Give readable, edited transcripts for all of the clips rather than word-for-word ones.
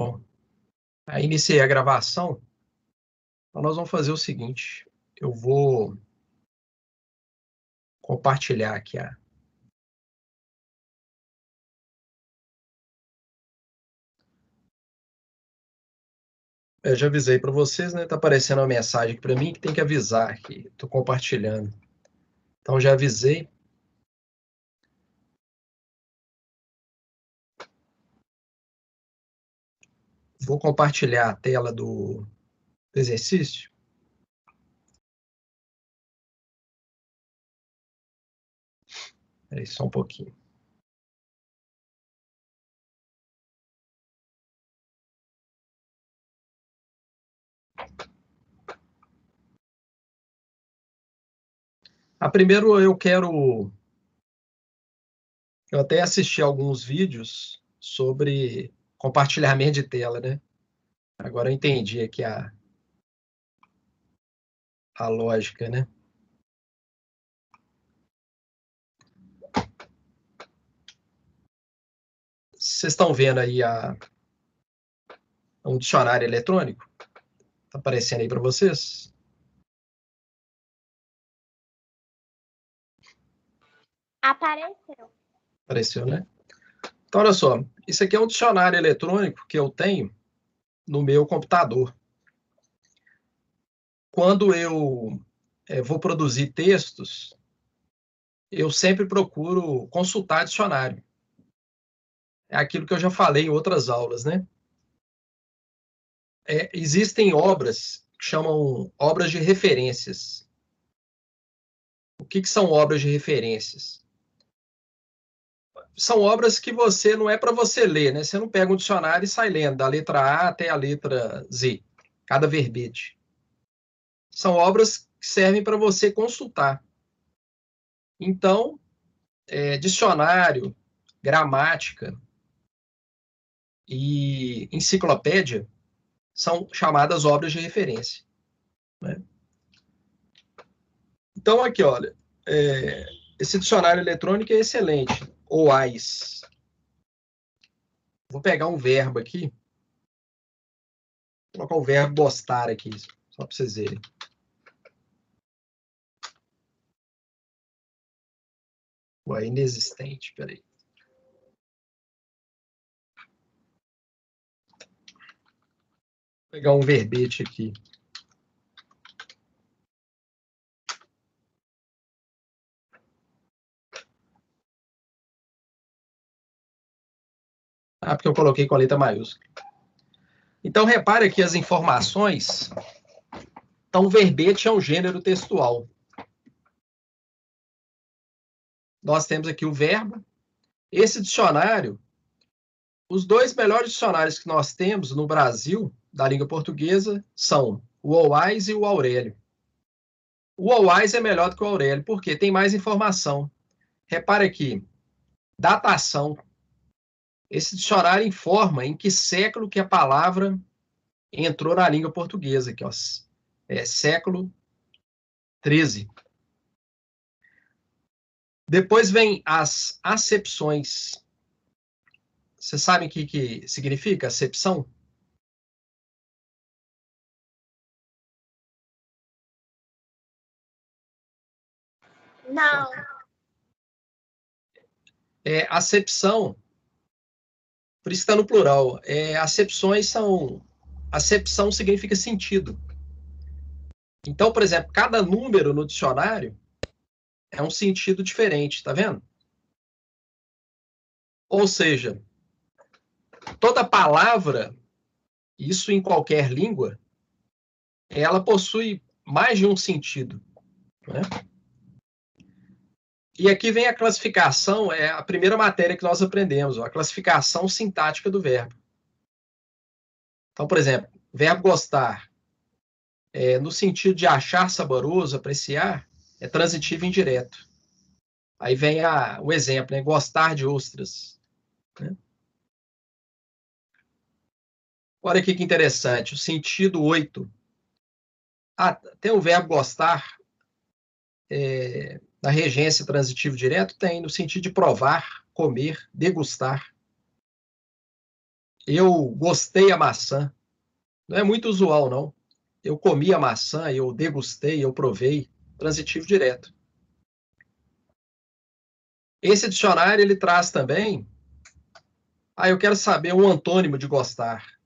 Bom, aí iniciei a gravação. Então nós vamos fazer o seguinte, eu vou compartilhar aqui Eu já avisei para vocês, né? Tá aparecendo uma mensagem aqui para mim que tem que avisar que estou compartilhando. Então já avisei. Vou compartilhar a tela do exercício. Espera aí só um pouquinho. Primeiro eu até assisti alguns vídeos sobre compartilhamento de tela, né? Agora eu entendi aqui a lógica, né? Vocês estão vendo aí um dicionário eletrônico? Está aparecendo aí para vocês? Apareceu. Apareceu, né? Então, olha só. Isso aqui é um dicionário eletrônico que eu tenho no meu computador. Quando eu vou produzir textos, eu sempre procuro consultar dicionário. É aquilo que eu já falei em outras aulas, né? Existem obras que chamam obras de referências. O que são obras de referências? São obras que não é para você ler, né? Você não pega um dicionário e sai lendo, da letra A até a letra Z, cada verbete. São obras que servem para você consultar. Então, dicionário, gramática e enciclopédia são chamadas obras de referência, né? Então, aqui, olha, esse dicionário eletrônico é excelente. OAIS. Vou pegar um verbo aqui. Vou colocar o verbo gostar aqui, só para vocês verem. Ué, inexistente, peraí. Vou pegar um verbete aqui. Porque eu coloquei com a letra maiúscula. Então, repare aqui as informações. Então, verbete é um gênero textual. Nós temos aqui o verbo. Esse dicionário, os dois melhores dicionários que nós temos no Brasil, da língua portuguesa, são o OAIS e o Aurélio. O OAIS é melhor do que o Aurélio, porque tem mais informação. Repare aqui, datação. Esse dicionário informa em que século que a palavra entrou na língua portuguesa, aqui, ó, século XIII. Depois vem as acepções. Vocês sabem o que significa acepção? Não. Acepção, por isso está no plural. Acepções são... Acepção significa sentido. Então, por exemplo, cada número no dicionário é um sentido diferente, tá vendo? Ou seja, toda palavra, isso em qualquer língua, ela possui mais de um sentido, né? E aqui vem a classificação, é a primeira matéria que nós aprendemos, a classificação sintática do verbo. Então, por exemplo, verbo gostar, no sentido de achar saboroso, apreciar, é transitivo indireto. Aí vem o exemplo, né? Gostar de ostras, né? Olha aqui que interessante, o sentido 8. Tem o verbo gostar na regência transitivo direto? Tem, no sentido de provar, comer, degustar. Eu gostei a maçã. Não é muito usual, não. Eu comi a maçã, eu degustei, eu provei. Transitivo direto. Esse dicionário, ele traz também... eu quero saber um antônimo de gostar.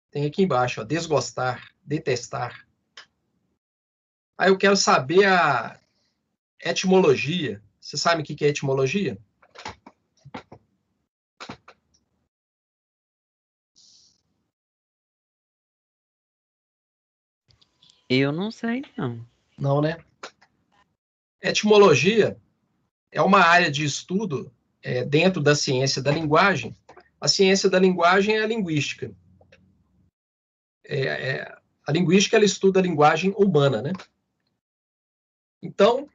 Tem aqui embaixo, ó, desgostar, detestar. Eu quero saber a etimologia. Você sabe o que é etimologia? Eu não sei, não. Não, né? Etimologia é uma área de estudo dentro da ciência da linguagem. A ciência da linguagem é a linguística. A linguística, ela estuda a linguagem humana, né? Então,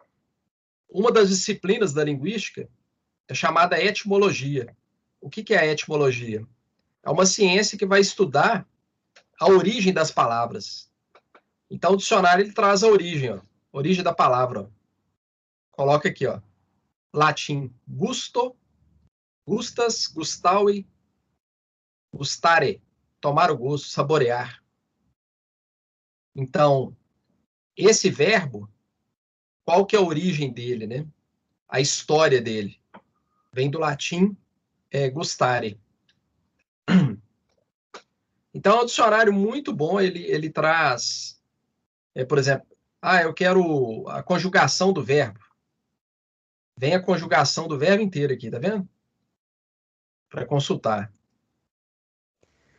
uma das disciplinas da linguística é chamada etimologia. O que é a etimologia? É uma ciência que vai estudar a origem das palavras. Então, o dicionário ele traz a origem, ó, origem da palavra. Ó. Coloca aqui, ó, latim, gusto, gustas, gustavi, gustare, tomar o gosto, saborear. Então, esse verbo, qual que é a origem dele, né? A história dele vem do latim gustare. Então, é um dicionário muito bom, ele traz, por exemplo, eu quero a conjugação do verbo. Vem a conjugação do verbo inteiro aqui, tá vendo? Para consultar.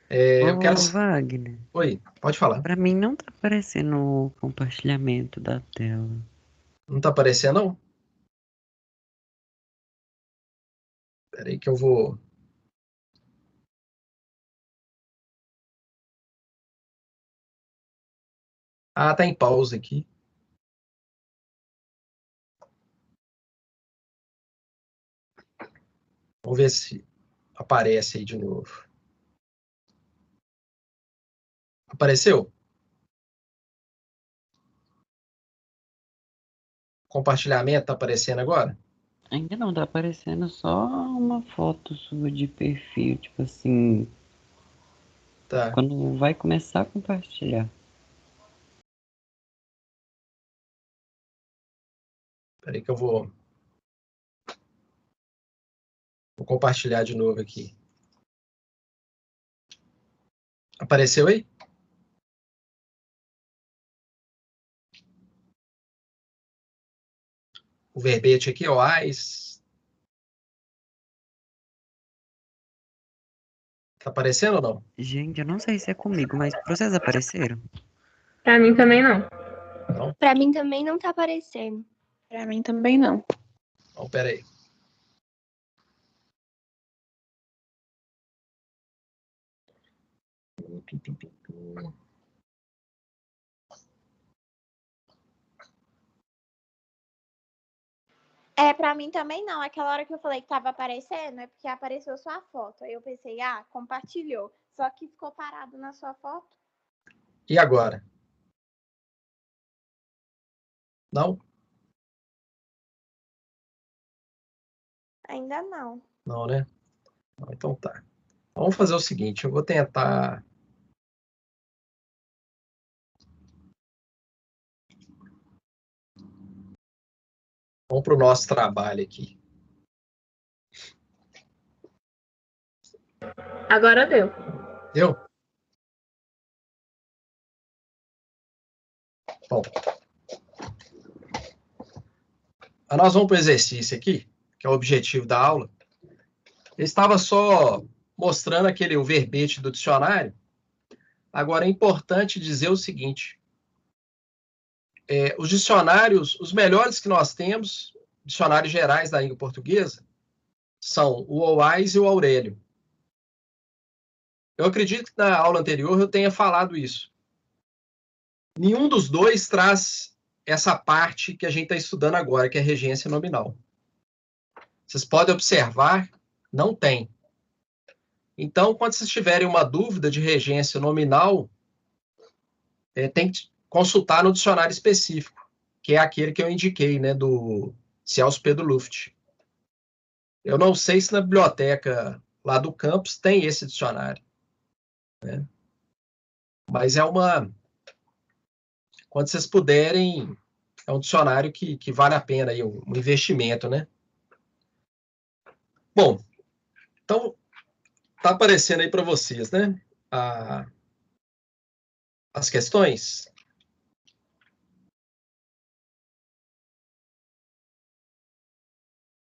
Eu quero... Wagner. Oi, pode falar. Para mim não tá aparecendo o compartilhamento da tela. Não tá aparecendo, não? Espera aí que eu vou... tá em pausa aqui. Vamos ver se aparece aí de novo. Apareceu? Compartilhamento tá aparecendo agora? Ainda não, tá aparecendo só uma foto sua de perfil, tipo assim, Tá. quando vai começar a compartilhar. Espera aí que eu vou compartilhar de novo aqui. Apareceu aí? O verbete aqui, ó, Tá aparecendo ou não? Gente, eu não sei se é comigo, mas vocês apareceram? Pra mim também não. Não? Pra mim também não tá aparecendo. Pra mim também não. Então, pera aí. Pra mim também não. Aquela hora que eu falei que tava aparecendo, é porque apareceu sua foto. Aí eu pensei, compartilhou. Só que ficou parado na sua foto. E agora? Não? Ainda não. Não, né? Então tá. Vamos fazer o seguinte, eu vou tentar... Vamos para o nosso trabalho aqui. Agora deu. Deu? Bom. Nós vamos para o exercício aqui, que é o objetivo da aula. Eu estava só mostrando o verbete do dicionário. Agora, é importante dizer o seguinte. Os dicionários, os melhores que nós temos, dicionários gerais da língua portuguesa, são o OAIS e o Aurélio. Eu acredito que na aula anterior eu tenha falado isso. Nenhum dos dois traz essa parte que a gente está estudando agora, que é a regência nominal. Vocês podem observar, não tem. Então, quando vocês tiverem uma dúvida de regência nominal, tem que consultar no dicionário específico, que é aquele que eu indiquei, né, do Celso Pedro Luft. Eu não sei se na biblioteca lá do campus tem esse dicionário. né? Mas quando vocês puderem, é um dicionário que vale a pena aí, um investimento, né? Bom, então tá aparecendo aí para vocês, né? As questões.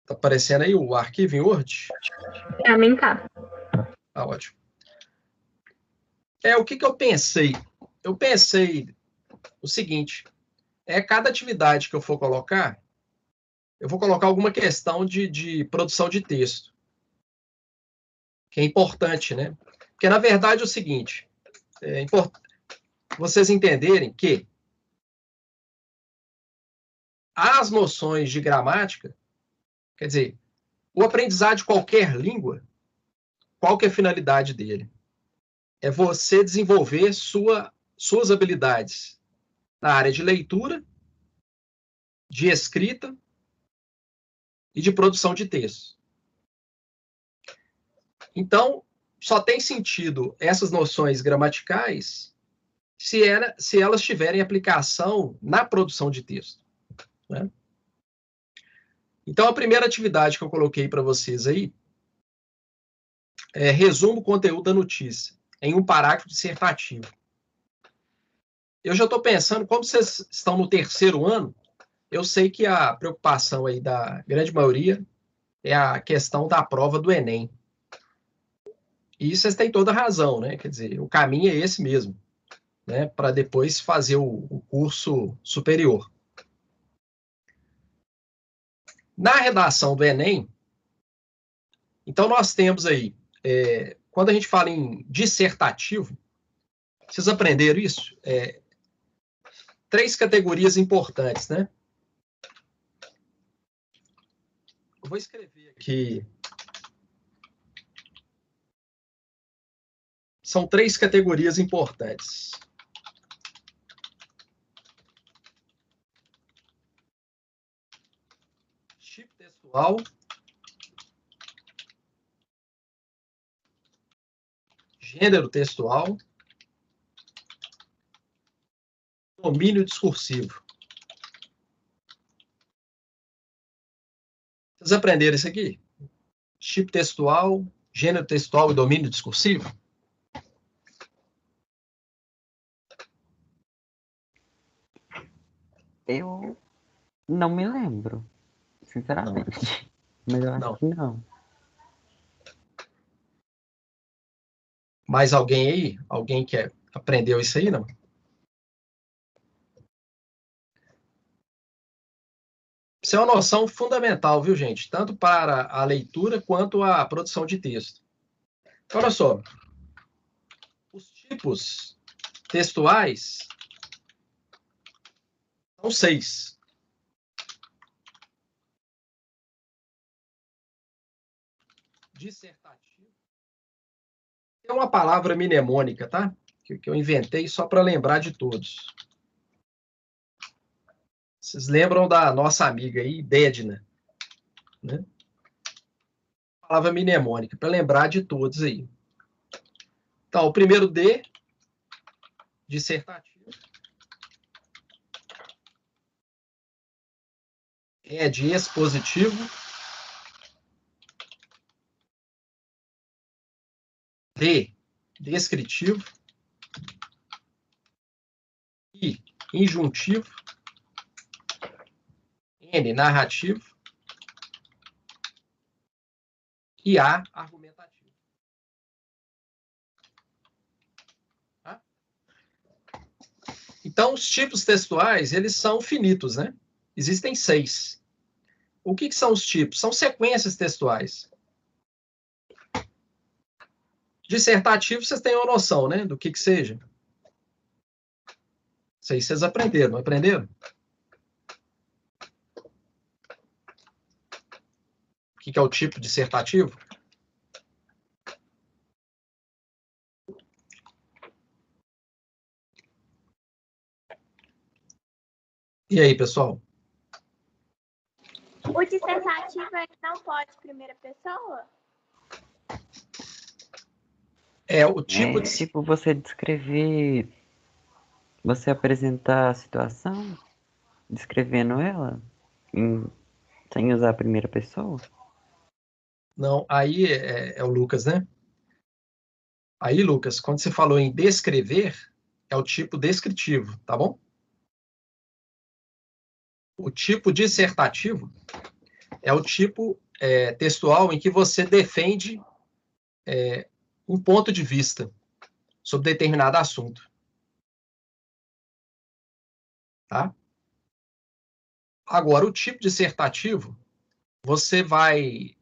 Tá aparecendo aí o arquivo em Word? Pra mim tá. Tá ótimo. O que eu pensei? Eu pensei o seguinte, cada atividade que eu for colocar, eu vou colocar alguma questão de produção de texto, que é importante, né? Porque, na verdade, é o seguinte, é importante vocês entenderem que as noções de gramática, quer dizer, o aprendizado de qualquer língua, qual que é a finalidade dele? É você desenvolver suas habilidades na área de leitura, de escrita e de produção de texto. Então, só tem sentido essas noções gramaticais se elas tiverem aplicação na produção de texto, né? Então, a primeira atividade que eu coloquei para vocês aí é resumo o conteúdo da notícia em um parágrafo dissertativo. Eu já estou pensando, como vocês estão no terceiro ano, eu sei que a preocupação aí da grande maioria é a questão da prova do Enem. E vocês têm toda a razão, né? Quer dizer, o caminho é esse mesmo, né? Para depois fazer o curso superior. Na redação do Enem, então nós temos aí, quando a gente fala em dissertativo, vocês aprenderam isso? 3 categorias importantes, né? Eu vou escrever aqui. São 3 categorias importantes. Tipo textual, gênero textual, domínio discursivo. Vocês aprenderam isso aqui? Tipo textual, gênero textual e domínio discursivo? Eu não me lembro, sinceramente. Mas eu acho que não. Mais alguém aí? Alguém que aprendeu isso aí, não? Isso é uma noção fundamental, viu, gente? Tanto para a leitura quanto a produção de texto. Então, olha só. Os tipos textuais são 6. Dissertativo. É uma palavra mnemônica, tá? Que eu inventei só para lembrar de todos. Vocês lembram da nossa amiga aí, Dédina, né? Palavra mnemônica, para lembrar de todos aí. Então, o primeiro D, dissertativo. É de expositivo. D, descritivo. I, injuntivo. N, narrativo. E A, argumentativo. Tá? Então, os tipos textuais, eles são finitos, né? Existem 6. O que são os tipos? São sequências textuais. Dissertativo, vocês têm uma noção, né? Do que seja. Isso aí vocês aprenderam, não aprenderam? O que é o tipo dissertativo? E aí, pessoal? O dissertativo não pode primeira pessoa? É o tipo de... Tipo você descrever, você apresentar a situação, descrevendo ela, sem usar a primeira pessoa? Não, aí é o Lucas, né? Aí, Lucas, quando você falou em descrever, é o tipo descritivo, tá bom? O tipo dissertativo é o tipo textual em que você defende um ponto de vista sobre determinado assunto, tá? Agora, o tipo dissertativo, você vai...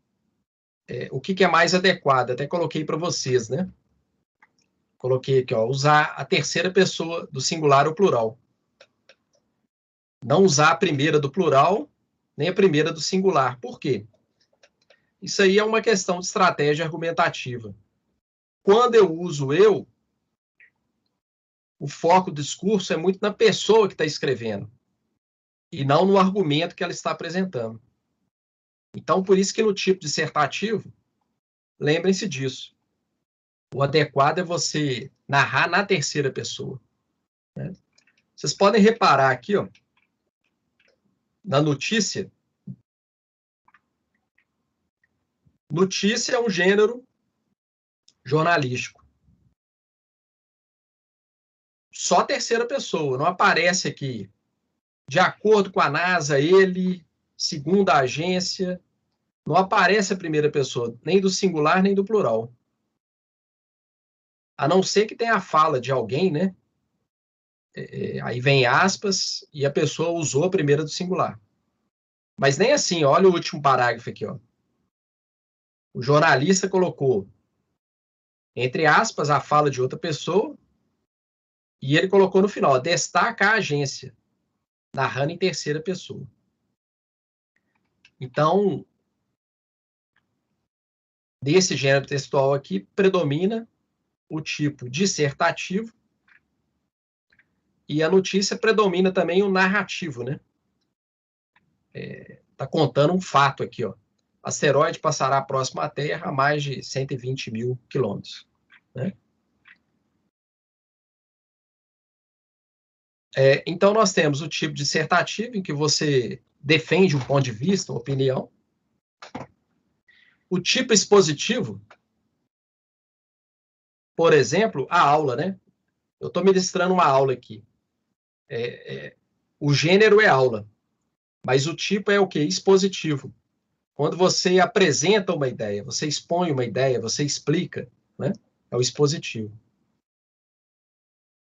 o que é mais adequado? Até coloquei para vocês, né? Coloquei aqui, ó, usar a terceira pessoa do singular ou plural. Não usar a primeira do plural, nem a primeira do singular. Por quê? Isso aí é uma questão de estratégia argumentativa. Quando eu uso eu, o foco do discurso é muito na pessoa que está escrevendo, e não no argumento que ela está apresentando. Então, por isso que no tipo dissertativo, lembrem-se disso. O adequado é você narrar na terceira pessoa, né? Vocês podem reparar aqui, ó, na notícia. Notícia é um gênero jornalístico. Só terceira pessoa, não aparece aqui. De acordo com a NASA, ele, segundo a agência, não aparece a primeira pessoa, nem do singular, nem do plural. A não ser que tenha a fala de alguém, né? Aí vem aspas e a pessoa usou a primeira do singular. Mas nem assim, olha o último parágrafo aqui, ó. O jornalista colocou, entre aspas, a fala de outra pessoa e ele colocou no final, destaca a agência, narrando em terceira pessoa. Então, desse gênero textual aqui, predomina o tipo dissertativo e a notícia predomina também o narrativo, né? Tá contando um fato aqui, ó. Asteroide passará próximo à Terra a mais de 120 mil quilômetros, né? Então, nós temos o tipo dissertativo, em que você defende um ponto de vista, uma opinião. O tipo expositivo, por exemplo, a aula, né? Eu estou ministrando uma aula aqui. O gênero é aula, mas o tipo é o quê? Expositivo. Quando você apresenta uma ideia, você expõe uma ideia, você explica, né? É o expositivo.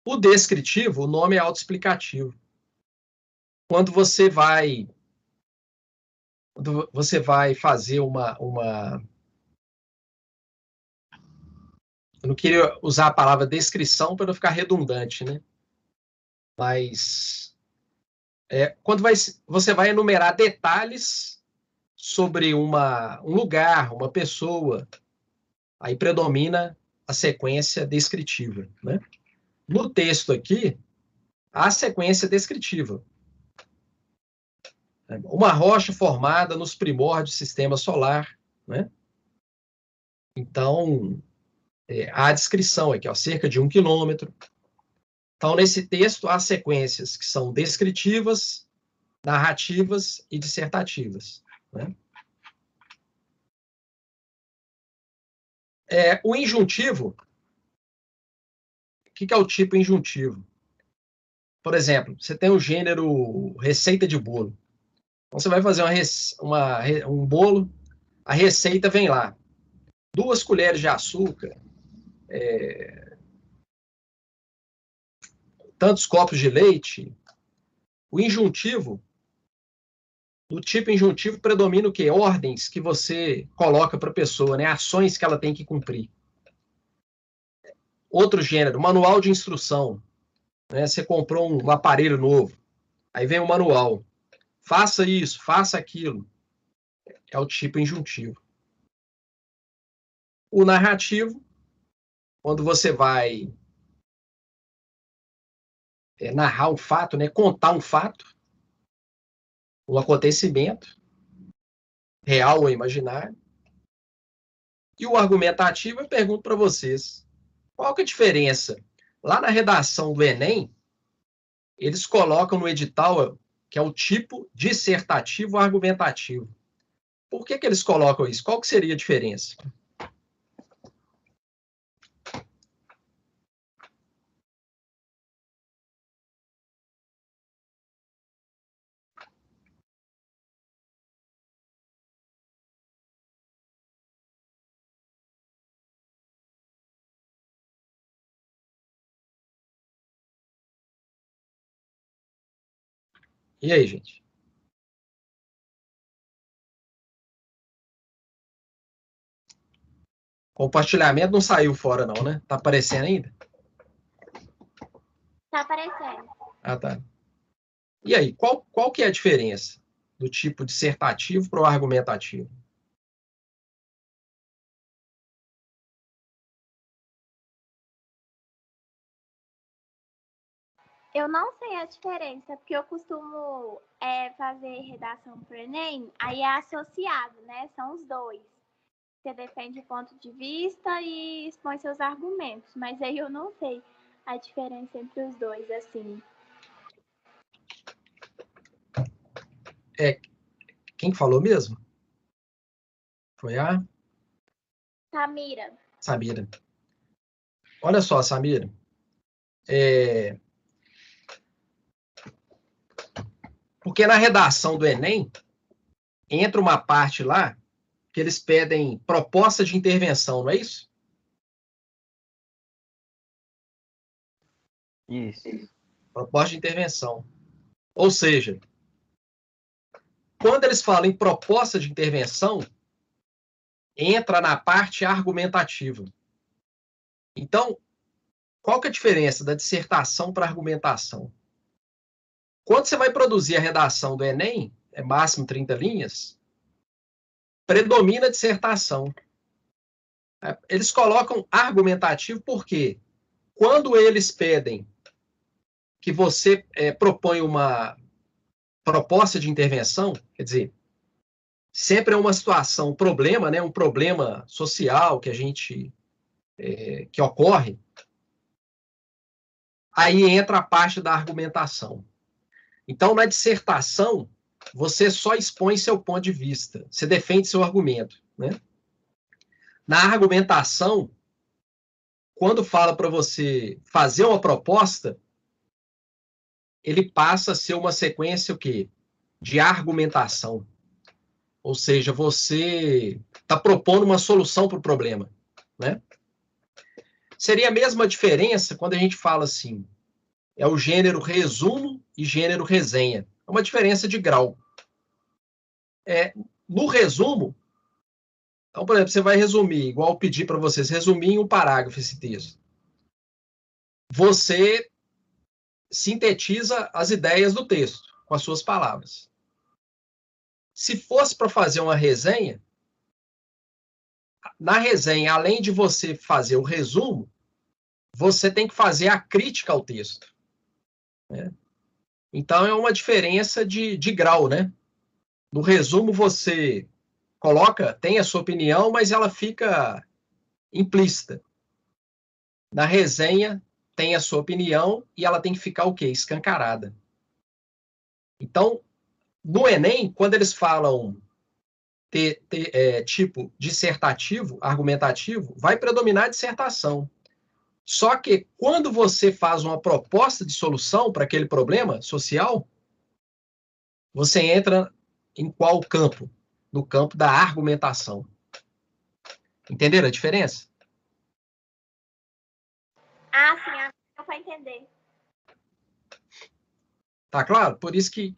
O descritivo, o nome é autoexplicativo. Quando você vai fazer eu não queria usar a palavra descrição para não ficar redundante, né? Mas quando você vai enumerar detalhes sobre um lugar, uma pessoa, aí predomina a sequência descritiva, né? No texto aqui, a sequência descritiva. Uma rocha formada nos primórdios do sistema solar, né? Então, há a descrição aqui, ó, cerca de 1 quilômetro. Então, nesse texto, há sequências que são descritivas, narrativas e dissertativas, né? O injuntivo, o que é o tipo injuntivo? Por exemplo, você tem o gênero receita de bolo. Então, você vai fazer um bolo, a receita vem lá. 2 colheres de açúcar, tantos copos de leite. O injuntivo, no tipo injuntivo, predomina o quê? Ordens que você coloca para a pessoa, né? Ações que ela tem que cumprir. Outro gênero, manual de instrução, né? Você comprou um aparelho novo, aí vem o manual. Faça isso, faça aquilo. É o tipo injuntivo. O narrativo, quando você vai narrar um fato, né? Contar um fato, um acontecimento, real ou imaginário. E o argumentativo, eu pergunto para vocês, Qual que é a diferença? Lá na redação do Enem, eles colocam no edital que é o tipo dissertativo argumentativo. Por que eles colocam isso? Qual que seria a diferença? E aí, gente? Compartilhamento não saiu fora, não, né? Tá aparecendo ainda? Tá aparecendo. Ah, tá. E aí, qual que é a diferença do tipo dissertativo para o argumentativo? Eu não sei a diferença, porque eu costumo fazer redação para o Enem, aí é associado, né? São os dois. Você defende o ponto de vista e expõe seus argumentos, mas aí eu não sei a diferença entre os dois, assim. Quem falou mesmo? Foi a Samira. Samira. Olha só, Samira. Porque na redação do Enem, entra uma parte lá que eles pedem proposta de intervenção, não é isso? Isso. Proposta de intervenção. Ou seja, quando eles falam em proposta de intervenção, entra na parte argumentativa. Então, qual que é a diferença da dissertação para a argumentação? Quando você vai produzir a redação do Enem, é máximo 30 linhas, predomina a dissertação. Eles colocam argumentativo porque quando eles pedem que você propõe uma proposta de intervenção, quer dizer, sempre é uma situação, um problema, né, um problema social que a gente que ocorre, aí entra a parte da argumentação. Então, na dissertação, você só expõe seu ponto de vista, você defende seu argumento, né? Na argumentação, quando fala para você fazer uma proposta, ele passa a ser uma sequência o quê? De argumentação. Ou seja, você está propondo uma solução para o problema, né? Seria a mesma diferença quando a gente fala assim, é o gênero resumo e gênero resenha. É uma diferença de grau. No resumo, então, por exemplo, você vai resumir, igual eu pedi para vocês, resumir em um parágrafo esse texto. Você sintetiza as ideias do texto com as suas palavras. Se fosse para fazer uma resenha, na resenha, além de você fazer o resumo, você tem que fazer a crítica ao texto. Né? Então, é uma diferença de grau, né? No resumo, você tem a sua opinião, mas ela fica implícita. Na resenha, tem a sua opinião e ela tem que ficar o quê? Escancarada. Então, no Enem, quando eles falam tipo dissertativo, argumentativo, vai predominar a dissertação. Só que quando você faz uma proposta de solução para aquele problema social, você entra em qual campo? No campo da argumentação. Entenderam a diferença? Ah, sim, dá para entender. Tá claro? Por isso que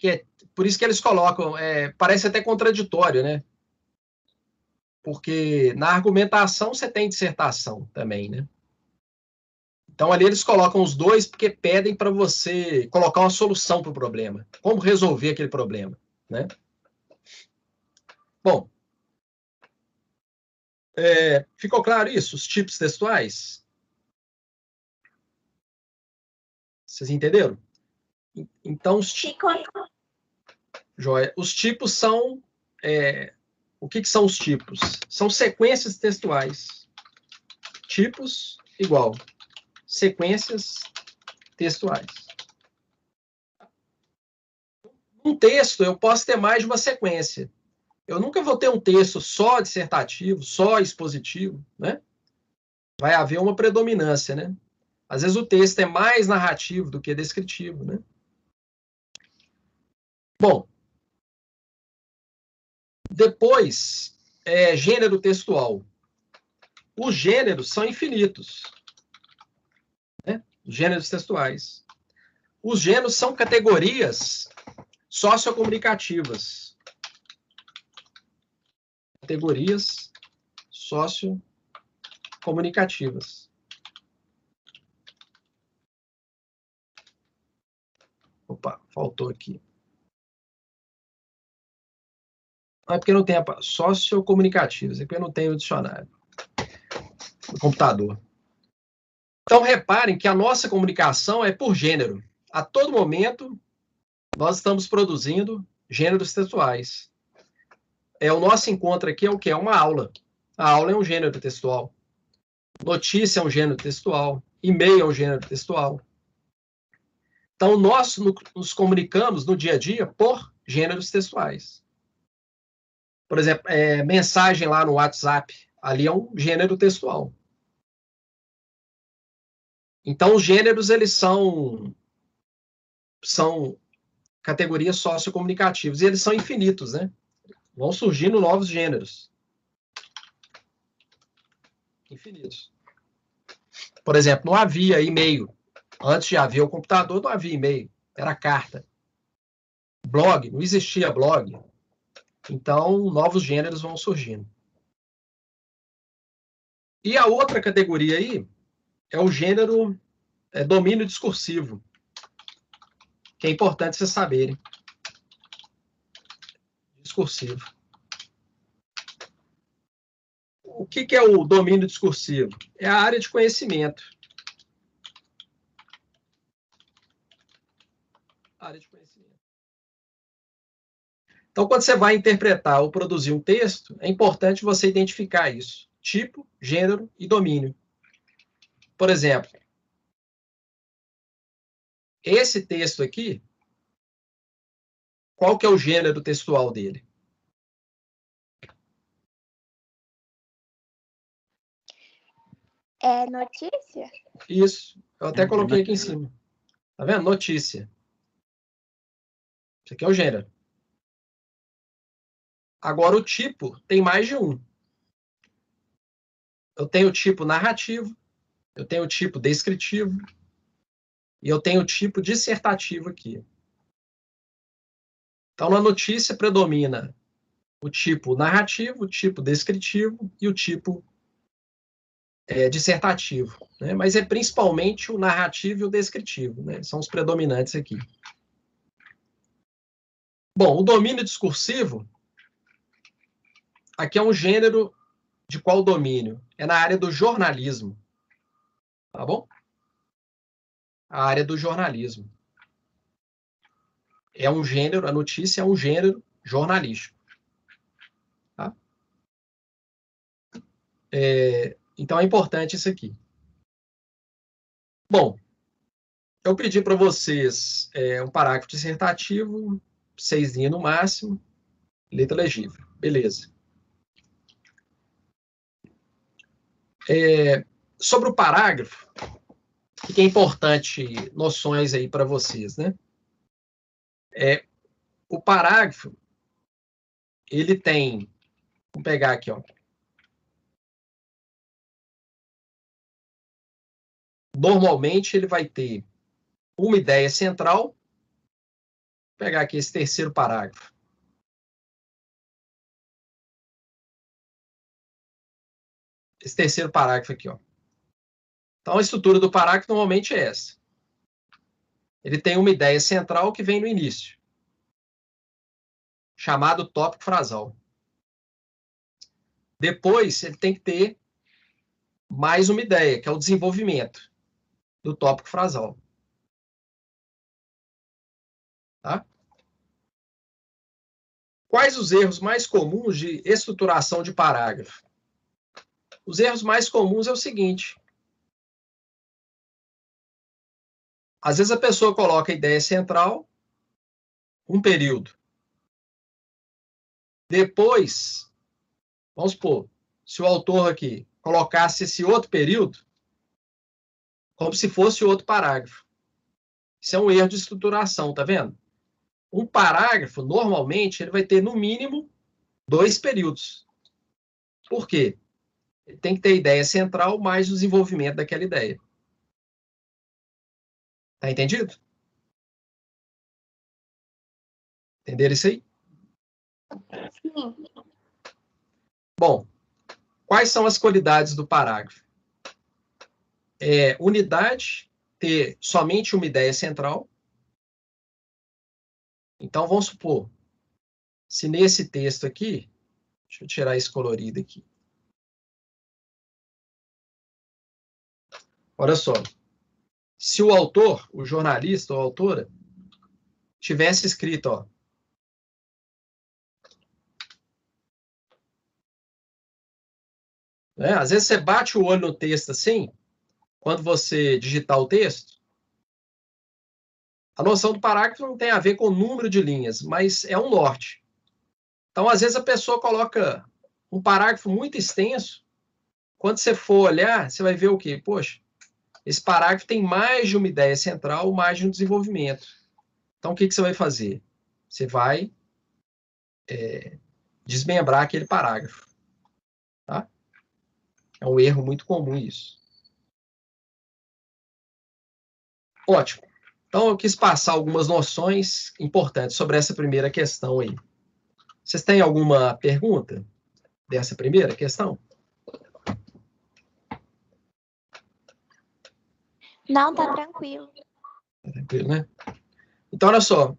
eles colocam, parece até contraditório, né? Porque na argumentação você tem dissertação também, né? Então ali eles colocam os dois porque pedem para você colocar uma solução para o problema. Como resolver aquele problema, né? Bom, ficou claro isso? Os tipos textuais? Vocês entenderam? Então, Joia, os tipos são... o que são os tipos? São sequências textuais. Tipos, igual. sequências textuais. Um texto, eu posso ter mais de uma sequência. Eu nunca vou ter um texto só dissertativo, só expositivo, né? Vai haver uma predominância, né? Às vezes o texto é mais narrativo do que descritivo, né? Bom, depois, gênero textual. Os gêneros são infinitos, né? Gêneros textuais. Os gêneros são categorias sociocomunicativas. Categorias sociocomunicativas. Opa, faltou aqui. Não é porque não tem sociocomunicativas, é porque não tem o dicionário do computador. Então, reparem que a nossa comunicação é por gênero. A todo momento, nós estamos produzindo gêneros textuais. O nosso encontro aqui é o quê? É uma aula. A aula é um gênero textual. Notícia é um gênero textual. E-mail é um gênero textual. Então, nós nos comunicamos no dia a dia por gêneros textuais. Por exemplo, mensagem lá no WhatsApp, ali é um gênero textual. Então, os gêneros, eles são categorias sociocomunicativas, e eles são infinitos, né? Vão surgindo novos gêneros. Infinitos. Por exemplo, não havia e-mail. Antes de haver o computador, não havia e-mail. Era carta. Blog, não existia blog. Então, novos gêneros vão surgindo. E a outra categoria aí é o gênero domínio discursivo, que é importante vocês saberem. Discursivo. O que é o domínio discursivo? É a área de conhecimento. Área de conhecimento. Então, quando você vai interpretar ou produzir um texto, é importante você identificar isso. Tipo, gênero e domínio. Por exemplo, esse texto aqui, qual que é o gênero textual dele? É notícia? Isso. Eu até coloquei aqui em cima. Tá vendo? Notícia. Isso aqui é o gênero. Agora, o tipo tem mais de um. Eu tenho o tipo narrativo, eu tenho o tipo descritivo, e eu tenho o tipo dissertativo aqui. Então, na notícia predomina o tipo narrativo, o tipo descritivo e o tipo dissertativo, né? Mas é principalmente o narrativo e o descritivo, né? São os predominantes aqui. Bom, o domínio discursivo, aqui é um gênero de qual domínio? É na área do jornalismo, tá bom? A área do jornalismo. É um gênero, a notícia é um gênero jornalístico. Tá? Então, é importante isso aqui. Bom, eu pedi para vocês um parágrafo dissertativo, 6 linhas no máximo, letra legível. Beleza. Sobre o parágrafo, o que é importante, noções aí para vocês, né? O parágrafo, ele tem, vamos pegar aqui, ó. Normalmente, ele vai ter uma ideia central. Vou pegar aqui esse terceiro parágrafo. Esse terceiro parágrafo aqui, ó. Então, a estrutura do parágrafo normalmente é essa. Ele tem uma ideia central que vem no início, chamado tópico frasal. Depois, ele tem que ter mais uma ideia, que é o desenvolvimento do tópico frasal. Tá? Quais os erros mais comuns de estruturação de parágrafo? Os erros mais comuns é o seguinte: Às vezes a pessoa coloca a ideia central, um período. Depois, vamos supor, se o autor aqui colocasse esse outro período, como se fosse outro parágrafo. Isso é um erro de estruturação, tá vendo? Um parágrafo, normalmente, ele vai ter, no mínimo, 2 períodos. Por quê? Ele tem que ter a ideia central mais o desenvolvimento daquela ideia. Tá entendido? Entenderam isso aí? Sim. Bom, quais são as qualidades do parágrafo? Unidade, ter somente uma ideia central. Então, vamos supor, se nesse texto aqui, deixa eu tirar esse colorido aqui. Olha só, se o autor, o jornalista ou a autora, tivesse escrito, ó, né? Às vezes você bate o olho no texto assim, quando você digitar o texto, a noção do parágrafo não tem a ver com o número de linhas, mas é um norte. Então, às vezes a pessoa coloca um parágrafo muito extenso, quando você for olhar, você vai ver o quê? Poxa, esse parágrafo tem mais de uma ideia central, mais de um desenvolvimento. Então, o que você vai fazer? Você vai desmembrar aquele parágrafo. Tá? É um erro muito comum isso. Ótimo. Então, eu quis passar algumas noções importantes sobre essa primeira questão aí. Vocês têm alguma pergunta dessa primeira questão? Não, tá tranquilo. Tranquilo, né? Então, olha só.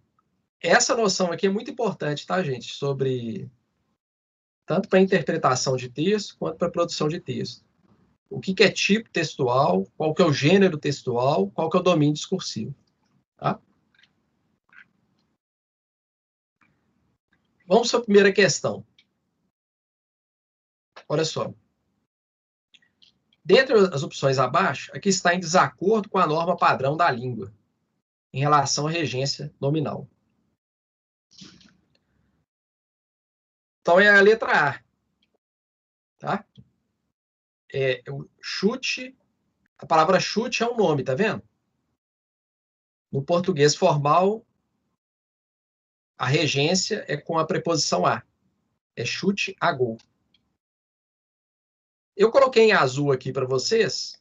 Essa noção aqui é muito importante, tá, gente? Sobre tanto para interpretação de texto quanto para produção de texto. O que é tipo textual, qual que é o gênero textual, qual que é o domínio discursivo. Tá? Vamos para a primeira questão. Olha só. Dentre as opções abaixo, aqui está em desacordo com a norma padrão da língua, em relação à regência nominal. Então, é a letra A. Tá? O chute, a palavra chute é um nome, tá vendo? No português formal, a regência é com a preposição a. É chute a gol. Eu coloquei em azul aqui para vocês,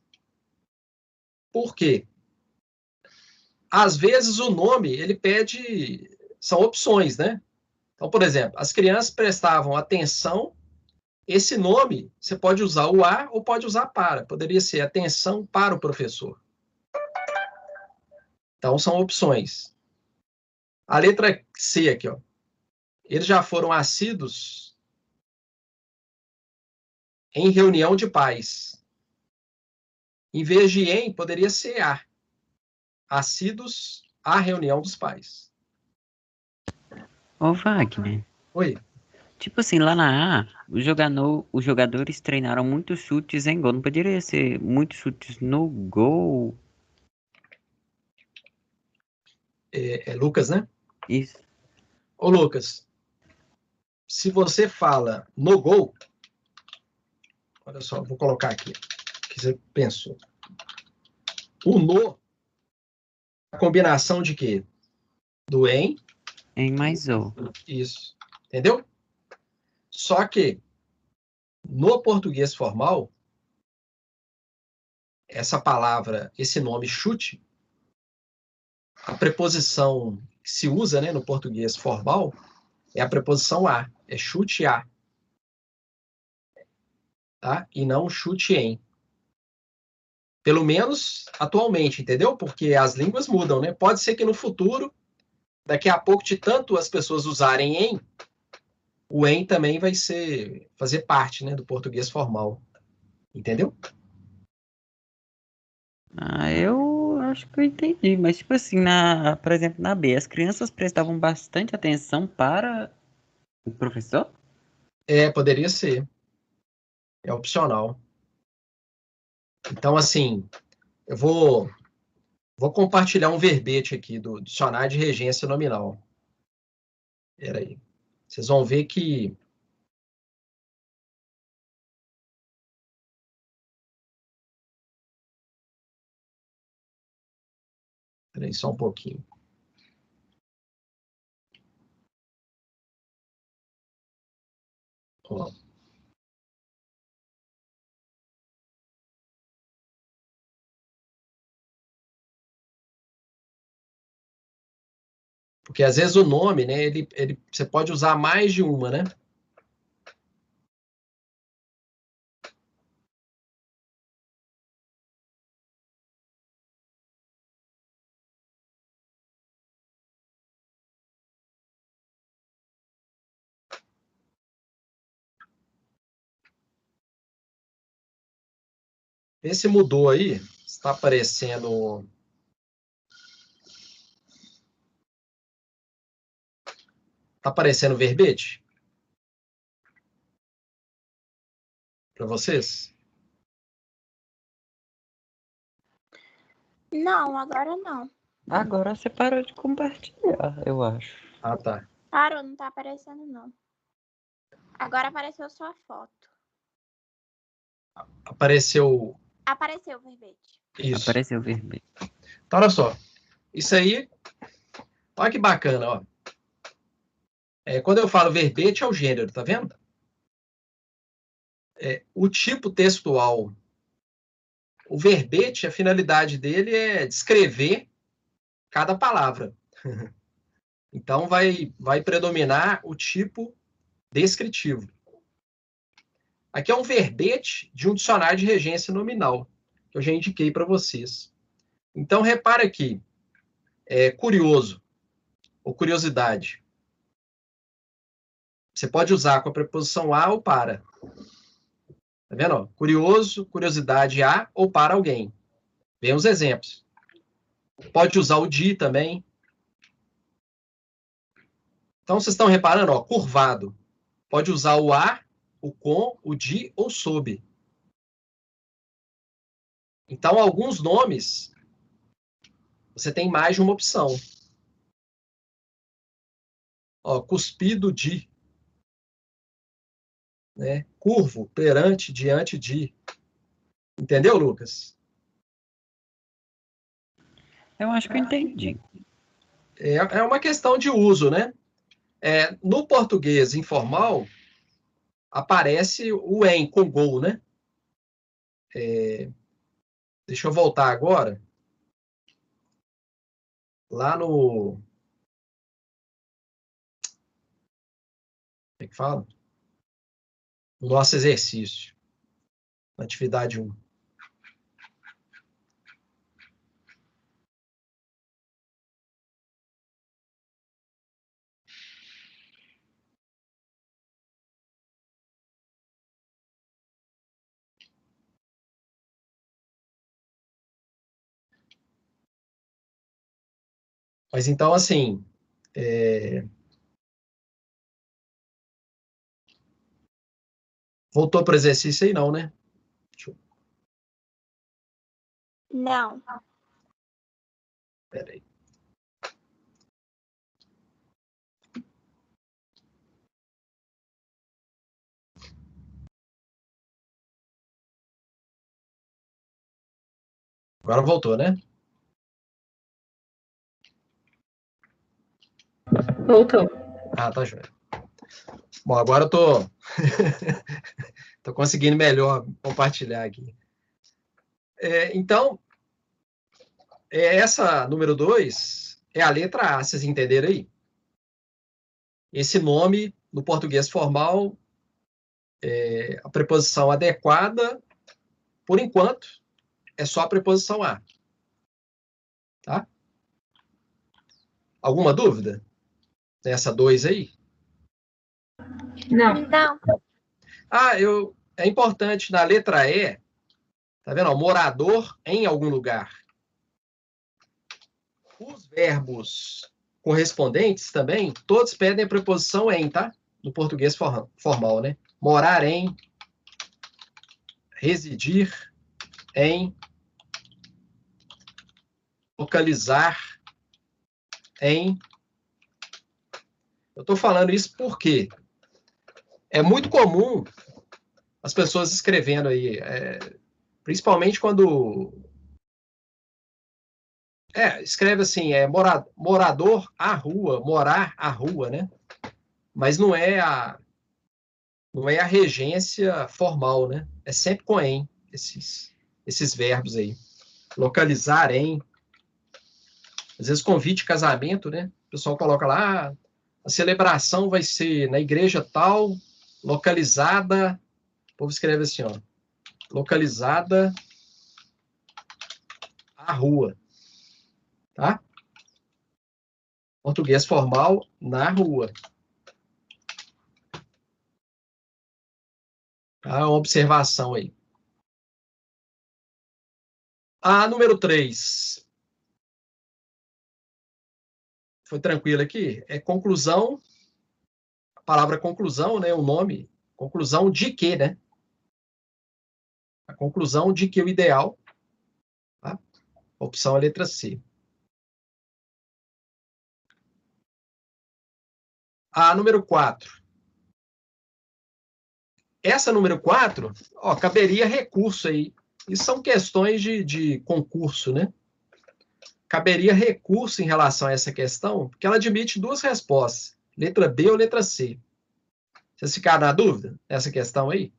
porque às vezes o nome, ele pede, são opções, né? Então, por exemplo, as crianças prestavam atenção, esse nome, você pode usar o a ou pode usar para. Poderia ser atenção para o professor. Então, são opções. A letra C aqui, ó. Eles já foram assíduos em reunião de pais. Em vez de em, poderia ser a. Assíduos à reunião dos pais. Ô, Wagner. Oi. Tipo assim, lá na A, os jogadores treinaram muitos chutes em gol. Não poderia ser muitos chutes no gol? Lucas, né? Isso. Ô, Lucas, se você fala no gol, olha só, vou colocar aqui, o que você pensou. O no, a combinação de quê? Do em. Em mais o. Isso. Entendeu? Só que, no português formal, essa palavra, esse nome chute, a preposição que se usa, né, no português formal é a preposição a. É chute a. Tá? E não chute em. Pelo menos atualmente, entendeu? Porque as línguas mudam, né? Pode ser que no futuro, daqui a pouco, de tanto as pessoas usarem em, o em também vai fazer parte, né, do português formal. Entendeu? Ah, eu acho que eu entendi. Mas, tipo assim, por exemplo, na B, as crianças prestavam bastante atenção para o professor? Poderia ser. É opcional. Então, assim, eu vou Vou compartilhar um verbete aqui do dicionário de regência nominal. Espera aí. Vocês vão ver que... Espera aí só um pouquinho. Ó. Porque às vezes o nome, né, você pode usar mais de uma, né? Esse mudou aí, está aparecendo... Está aparecendo verbete? Para vocês? Não, agora não. Agora você parou de compartilhar, eu acho. Ah, tá. Parou, não tá aparecendo, não. Agora apareceu só a foto. Apareceu Apareceu o verbete. isso. Apareceu vermelho. Então, olha só. Isso aí, olha que bacana, ó. Quando eu falo verbete, é o gênero, tá vendo? O tipo textual. O verbete, a finalidade dele é descrever cada palavra. Então, vai predominar o tipo descritivo. Aqui é um verbete de um dicionário de regência nominal, que eu já indiquei para vocês. Então, repara aqui, curioso, ou curiosidade. Você pode usar com a preposição a ou para. Tá vendo? Ó? Curioso, curiosidade a ou para alguém. Vem os exemplos. Pode usar o de também. Então, vocês estão reparando, ó, curvado. Pode usar o a, o com, o de ou sob. Então, alguns nomes, você tem mais de uma opção. Ó, cuspido de. Né? Curvo, perante, diante de. Entendeu, Lucas? Eu acho que eu entendi. É uma questão de uso, né? No português informal, aparece o em com gol, né? Deixa eu voltar agora. Lá no... Como é que fala? No nosso exercício. Na atividade 1. Mas então, assim... Voltou para o exercício aí, não, né? Não. Peraí. Agora voltou, né? Voltou. Ah, tá joia. Bom, agora eu tô... tô conseguindo melhor compartilhar aqui. Então, essa número 2 é a letra A, vocês entenderam aí? Esse nome, no português formal, a preposição adequada, por enquanto, é só a preposição a. Tá? Alguma dúvida? Nessa 2 aí? Não. Não. É importante na letra E, tá vendo? Ó, morador em algum lugar. Os verbos correspondentes também, todos pedem a preposição em, tá? No português formal, né? Morar em, residir em, localizar em... Eu estou falando isso porque é muito comum as pessoas escrevendo aí, principalmente quando... escreve assim, morador à rua, morar à rua, né? Mas não é a regência formal, né? É sempre com em, esses verbos aí. Localizar em... Às vezes convite de casamento, né? O pessoal coloca lá, a celebração vai ser na igreja tal, localizada... O povo escreve assim, ó. Localizada à rua. Tá? Português formal na rua. Tá? Uma observação aí. A número 3. Foi tranquilo aqui? É conclusão. A palavra conclusão, né? O nome. Conclusão de quê, né? A conclusão de que o ideal. Tá? A opção é a letra C. A número 4. Essa número 4, caberia recurso aí. Isso são questões de concurso, né? Caberia recurso em relação a essa questão, porque ela admite duas respostas, letra B ou letra C. Vocês ficaram na dúvida nessa questão aí?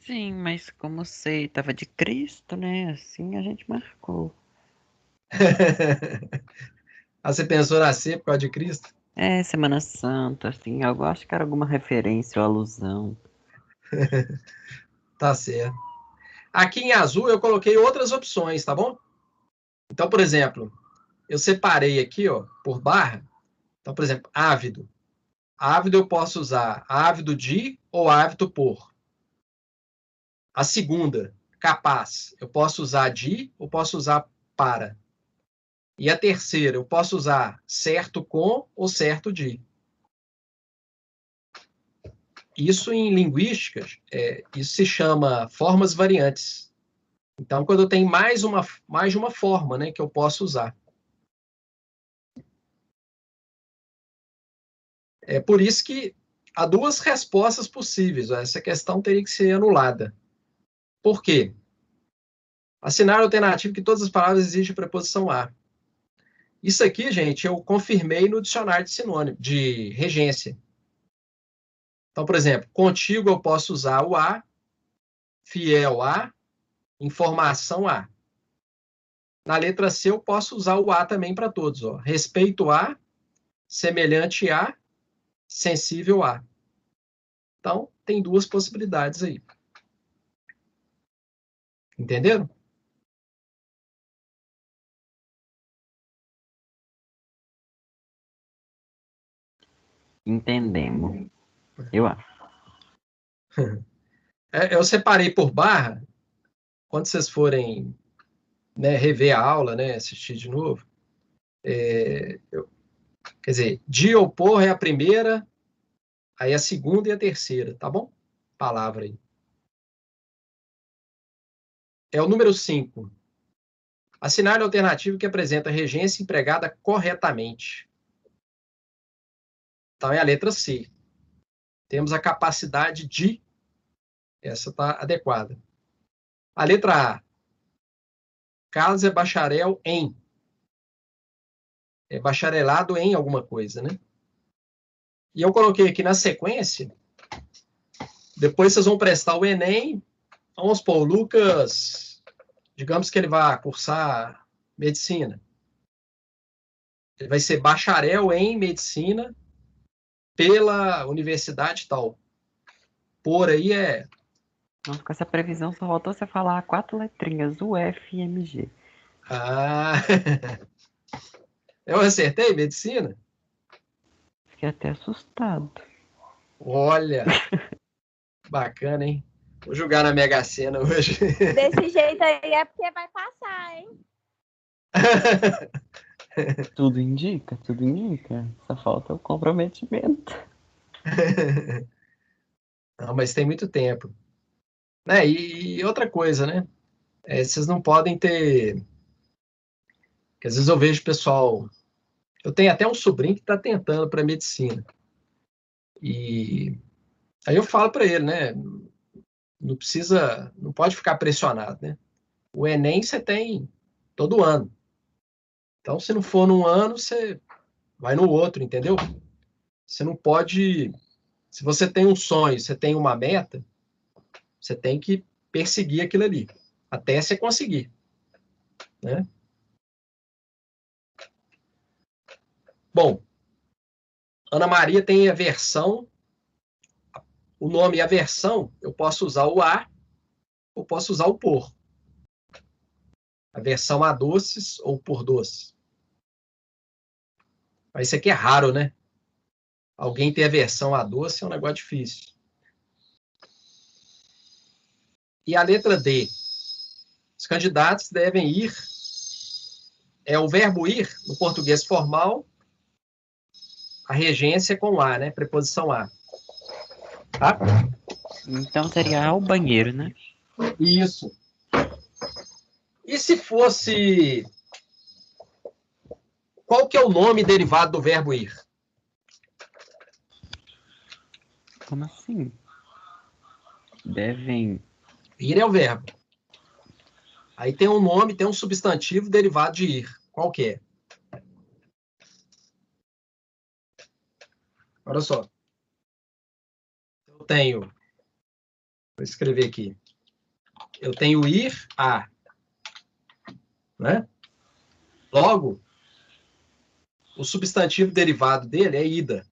Sim, mas como você tava de Cristo, né? Assim a gente marcou. Você pensou na C por causa de Cristo? É, Semana Santa, assim, eu acho que era alguma referência ou alusão. Tá certo. Aqui em azul eu coloquei outras opções, tá bom? Então, por exemplo, eu separei aqui, por barra. Então, por exemplo, ávido. Ávido eu posso usar ávido de ou ávido por. A segunda, capaz, eu posso usar de ou posso usar para. E a terceira, eu posso usar certo com ou certo de. Isso em linguística, isso se chama formas variantes. Então, quando eu tenho mais de uma forma, né, que eu posso usar. É por isso que há duas respostas possíveis. Essa questão teria que ser anulada. Por quê? Assinar alternativo que todas as palavras exigem preposição a. Isso aqui, gente, eu confirmei no dicionário de sinônimo, de regência. Então, por exemplo, contigo eu posso usar o a, fiel a, informação a. Na letra C eu posso usar o a também para todos. Respeito a, semelhante a, sensível a. Então, tem duas possibilidades aí. Entenderam? Entendemos. Eu acho. Eu separei por barra, quando vocês forem, né, rever a aula, né, assistir de novo, quer dizer, de ou por é a primeira, aí a segunda e a terceira, tá bom? Palavra aí. É o número 5. Assinar alternativo que apresenta regência empregada corretamente. Então, é a letra C. Temos a capacidade de... Essa está adequada. A letra A. Carlos é bacharel em. É bacharelado em alguma coisa, né? E eu coloquei aqui na sequência. Depois vocês vão prestar o Enem. Vamos supor, o Lucas, digamos que ele vai cursar medicina. Ele vai ser bacharel em medicina pela universidade tal. Por aí é... Nossa, com essa previsão só faltou você falar 4 letrinhas, UFMG. Ah, eu acertei medicina? Fiquei até assustado. Olha, bacana, hein? Vou jogar na Mega Sena hoje. Desse jeito aí é porque vai passar, hein? Tudo indica, tudo indica. Só falta o comprometimento. Não, mas tem muito tempo. Né? E outra coisa, né? vocês não podem ter... Porque às vezes eu vejo pessoal... Eu tenho até um sobrinho que está tentando para medicina. E aí eu falo para ele, né? Não precisa... Não pode ficar pressionado, né? O Enem você tem todo ano. Então, se não for num ano, você vai no outro, entendeu? Você não pode... Se você tem um sonho, você tem uma meta, você tem que perseguir aquilo ali, até você conseguir, né? Bom, Ana Maria tem a versão, o nome e a versão, eu posso usar o a ou posso usar o por. A versão a doces ou por doce. Mas isso aqui é raro, né? Alguém ter a versão a doce é um negócio difícil. E a letra D. Os candidatos devem ir, o verbo ir, no português formal, a regência com a, né? Preposição a. Tá? Então seria ao banheiro, né? Isso. E se fosse... Qual que é o nome derivado do verbo ir? Como assim? Devem. Ir é o verbo. Aí tem um nome, tem um substantivo derivado de ir. Qual que é? Olha só. Eu tenho... Vou escrever aqui. Eu tenho ir a. Né? Logo, o substantivo derivado dele é ida.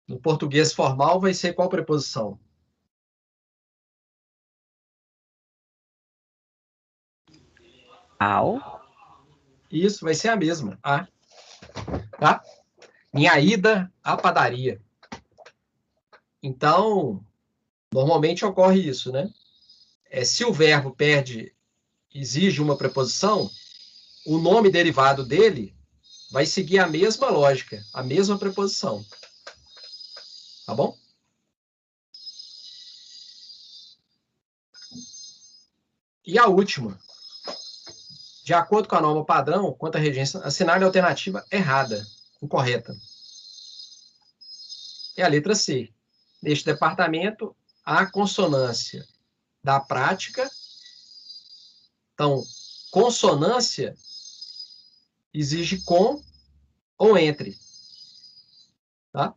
No português formal vai ser qual preposição? Ao? Isso, vai ser a mesma. A. Tá? Minha ida à padaria. Então, normalmente ocorre isso, né? Se o verbo exige uma preposição, o nome derivado dele vai seguir a mesma lógica, a mesma preposição. Tá bom? E a última. De acordo com a norma padrão, quanto à regência, assinale a alternativa errada, incorreta. É a letra C. Neste departamento, há consonância da prática. Então, consonância exige com ou entre. Tá?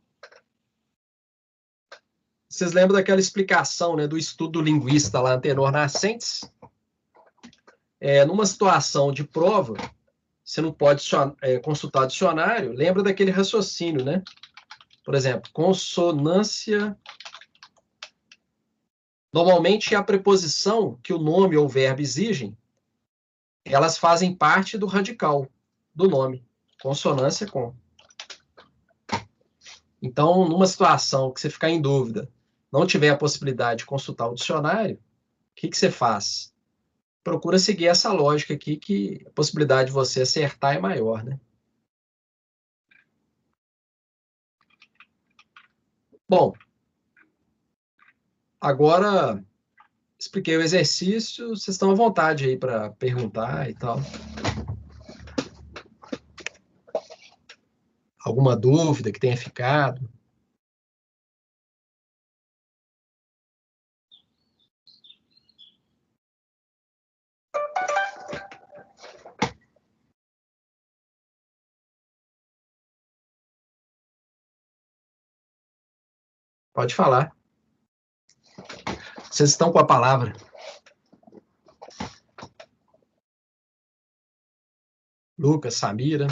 Vocês lembram daquela explicação, né, do estudo do linguista lá, Antenor Nascentes? Numa situação de prova, você não pode consultar dicionário, lembra daquele raciocínio, né? Por exemplo, consonância. Normalmente, a preposição que o nome ou o verbo exigem, elas fazem parte do radical do nome. Consonância com. Então, numa situação que você ficar em dúvida, não tiver a possibilidade de consultar o dicionário, o que você faz? Procura seguir essa lógica aqui, que a possibilidade de você acertar é maior, né? Bom, agora expliquei o exercício, vocês estão à vontade aí para perguntar e tal. Alguma dúvida que tenha ficado? Pode falar. Vocês estão com a palavra. Lucas, Samira.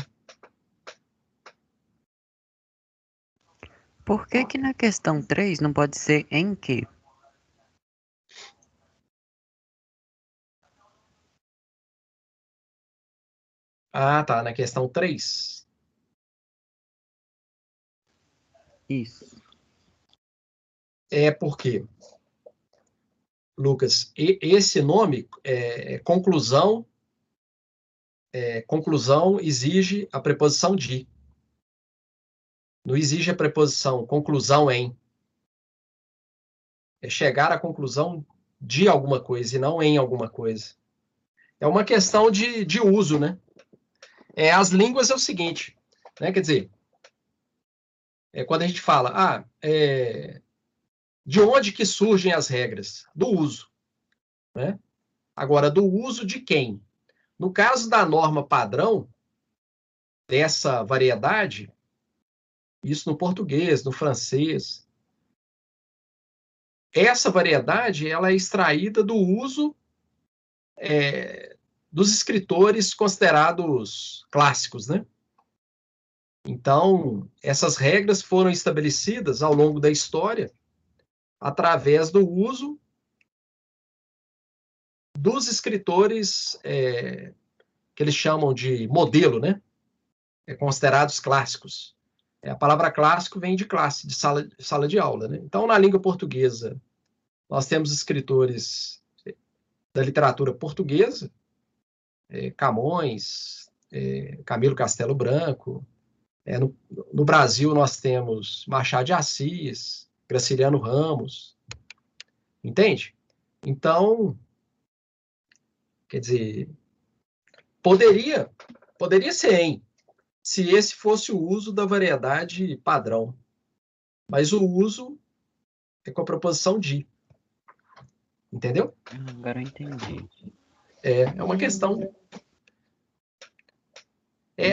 Por que que na questão 3 não pode ser em que? Ah, tá. Na questão 3. Isso. É porque, Lucas, esse nome, conclusão, conclusão exige a preposição de. Não exige a preposição conclusão em. É chegar à conclusão de alguma coisa e não em alguma coisa. É uma questão de uso, né? As línguas é o seguinte, né? Quer dizer, quando a gente fala, de onde que surgem as regras? Do uso, né? Agora, do uso de quem? No caso da norma padrão, dessa variedade, isso no português, no francês, essa variedade ela é extraída do uso dos escritores considerados clássicos, né? Então, essas regras foram estabelecidas ao longo da história através do uso dos escritores que eles chamam de modelo, né? Considerados clássicos. A palavra clássico vem de classe, de sala de aula, né? Então, na língua portuguesa, nós temos escritores da literatura portuguesa, Camões, Camilo Castelo Branco. No Brasil, nós temos Machado de Assis, Graciliano Ramos, entende? Então, quer dizer, poderia ser se esse fosse o uso da variedade padrão, mas o uso é com a proposição de, entendeu? Agora eu entendi. É uma questão.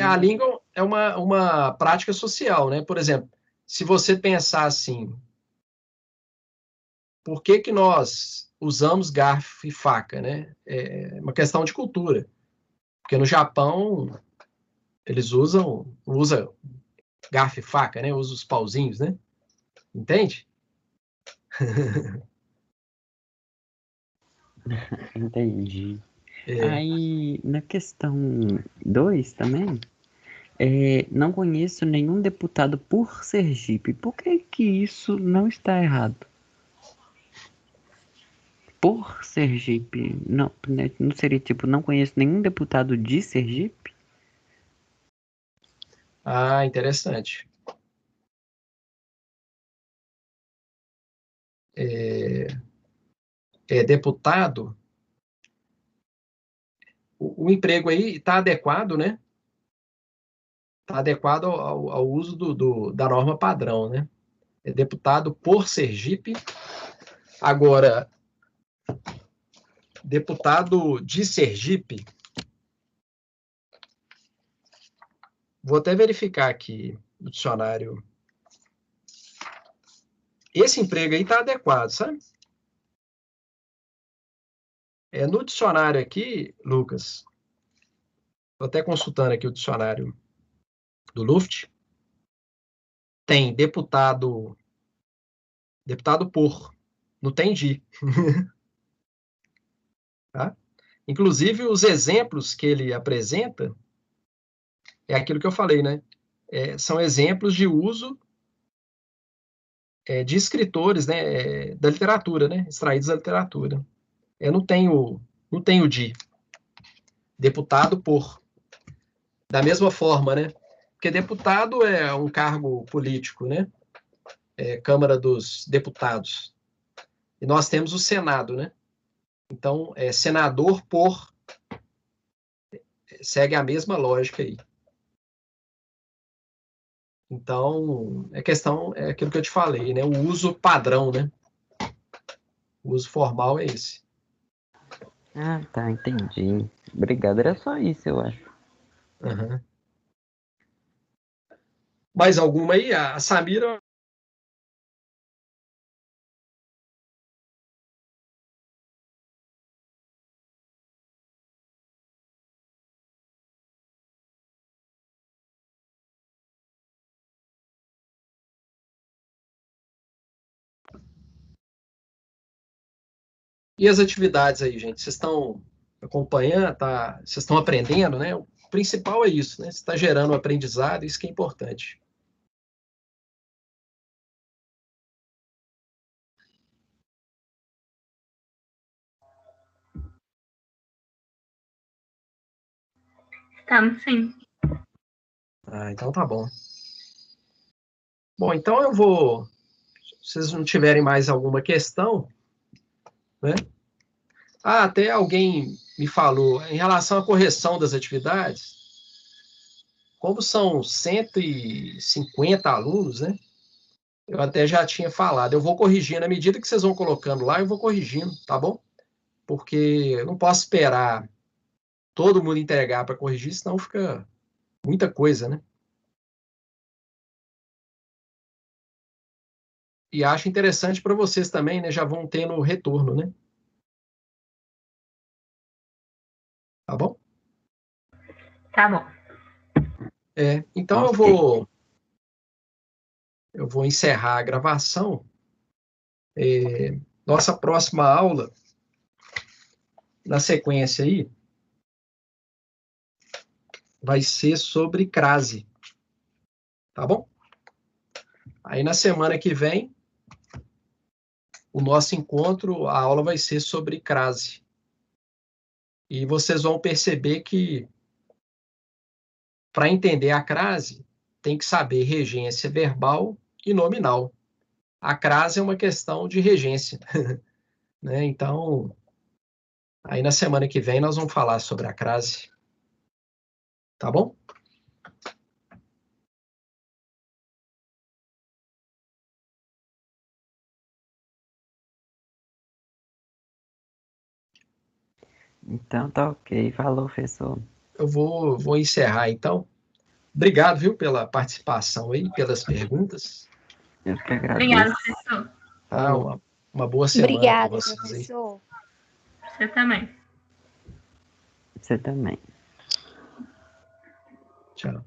A língua é uma prática social, né? Por exemplo, se você pensar assim, por que nós usamos garfo e faca, né? É uma questão de cultura. Porque no Japão, eles usam garfo e faca, né? Usam os pauzinhos, né? Entende? Entendi. Aí, na questão 2 também, não conheço nenhum deputado por Sergipe. Por que que isso não está errado? Por Sergipe, não, né, não seria tipo, não conheço nenhum deputado de Sergipe? Interessante. Deputado, o emprego aí está adequado, né? Está adequado ao uso da norma padrão, né? É deputado por Sergipe. Agora, deputado de Sergipe, vou até verificar aqui no dicionário. Esse emprego aí está adequado, sabe? No dicionário aqui, Lucas, estou até consultando aqui o dicionário do Luft, tem deputado por, não tem de. Tá? Inclusive, os exemplos que ele apresenta é aquilo que eu falei, né? São exemplos de uso de escritores, né? Da literatura, né? Extraídos da literatura. Não tenho de deputado por. Da mesma forma, né? Porque deputado é um cargo político, né? Câmara dos Deputados. E nós temos o Senado, né? Então, senador por segue a mesma lógica aí. Então, questão é aquilo que eu te falei, né? O uso padrão, né? O uso formal é esse. Tá, entendi. Obrigado, era só isso, eu acho. Uhum. Mais alguma aí? A Samira. E as atividades aí, gente? Vocês estão acompanhando, vocês estão aprendendo, né? O principal é isso, né? Você está gerando um aprendizado, isso que é importante. Estamos sim. Então tá bom. Bom, então eu vou. Se vocês não tiverem mais alguma questão, né? Até alguém me falou, em relação à correção das atividades, como são 150 alunos, né? Eu até já tinha falado, eu vou corrigindo, à medida que vocês vão colocando lá, eu vou corrigindo, tá bom? Porque eu não posso esperar todo mundo entregar para corrigir, senão fica muita coisa, né? E acho interessante para vocês também, né? Já vão tendo retorno, né? Tá bom? Tá bom. Então Ok. eu vou encerrar a gravação. Nossa próxima aula, na sequência aí, vai ser sobre crase, tá bom? Aí na semana que vem, o nosso encontro, a aula vai ser sobre crase. E vocês vão perceber que, para entender a crase, tem que saber regência verbal e nominal. A crase é uma questão de regência, né? Então, aí na semana que vem nós vamos falar sobre a crase, tá bom? Então tá ok. Falou, professor. Eu vou encerrar então. Obrigado, viu, pela participação aí, pelas perguntas. Eu que Obrigada, agradeço. professor. Tá? Uma boa semana para Obrigada, vocês aí. professor. Você também. Você também. Tchau.